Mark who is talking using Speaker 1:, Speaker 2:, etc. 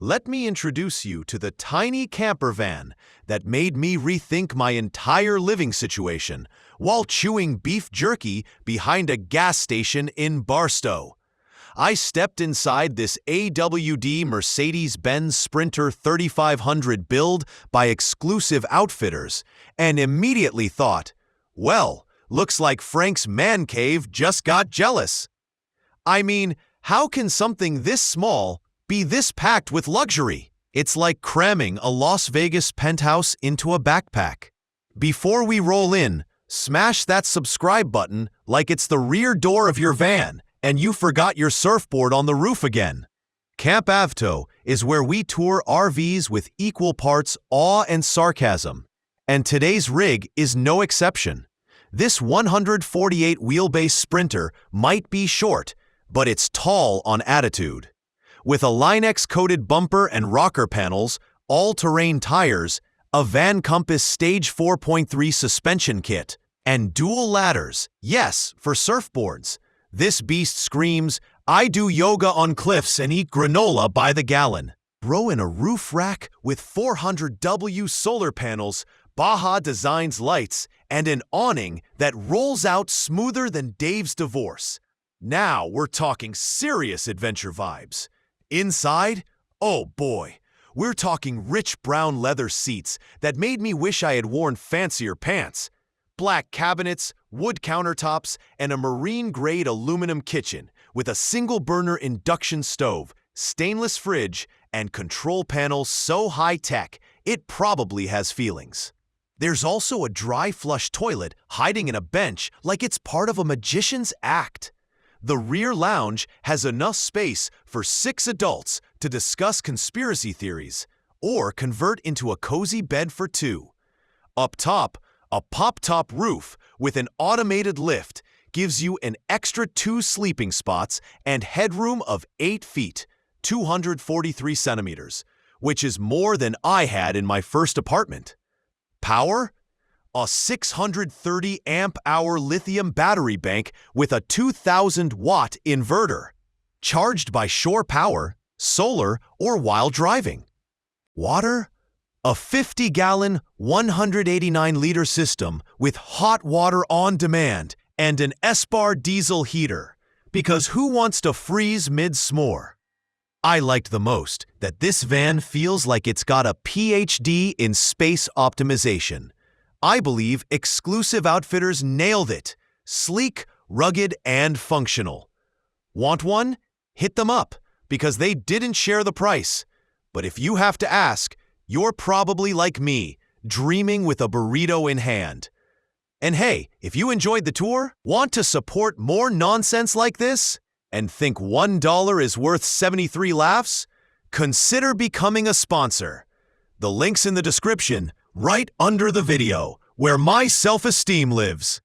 Speaker 1: let me introduce you to the tiny camper van that made me rethink my entire living situation while chewing beef jerky behind a gas station in Barstow. I stepped inside this AWD Mercedes-Benz Sprinter 3500 build by exclusive outfitters and immediately thought, well, looks like Frank's man cave just got jealous. I mean, how can something this small be this packed with luxury? It's like cramming a Las Vegas penthouse into a backpack. Before we roll in, smash that subscribe button like it's the rear door of your van and you forgot your surfboard on the roof again. Camp Avto is where we tour RVs with equal parts awe and sarcasm. And today's rig is no exception. This 148 wheelbase Sprinter might be short, but it's tall on attitude. With a Line-X-coated bumper and rocker panels, all-terrain tires, a Van Compass Stage 4.3 suspension kit, and dual ladders, yes, for surfboards. This beast screams, I do yoga on cliffs and eat granola by the gallon. Throw in a roof rack with 400W solar panels, Baja Designs lights, and an awning that rolls out smoother than Dave's divorce. Now we're talking serious adventure vibes. Inside, oh boy, we're talking rich brown leather seats that made me wish I had worn fancier pants. Black cabinets, wood countertops, and a marine-grade aluminum kitchen with a single-burner induction stove, stainless fridge, and control panels so high-tech it probably has feelings. There's also a dry flush toilet hiding in a bench like it's part of a magician's act. The rear lounge has enough space for 6 adults to discuss conspiracy theories or convert into a cozy bed for 2. Up top, a pop-top roof with an automated lift gives you an extra 2 sleeping spots and headroom of 8 feet, 243 centimeters, which is more than I had in my first apartment. Power? A 630 amp-hour lithium battery bank with a 2,000-watt inverter, charged by shore power, solar, or while driving. Water? A 50-gallon, 189-liter system with hot water on demand and an S-bar diesel heater, because who wants to freeze mid-s'more? I liked the most that this van feels like it's got a PhD in space optimization. I believe exclusive outfitters nailed it. Sleek, rugged, and functional. Want one? Hit them up, because they didn't share the price. But if you have to ask, you're probably like me, dreaming with a burrito in hand. And hey, if you enjoyed the tour, want to support more nonsense like this, and think $1 is worth 73 laughs? Consider becoming a sponsor. The link's in the description, right under the video, where my self-esteem lives.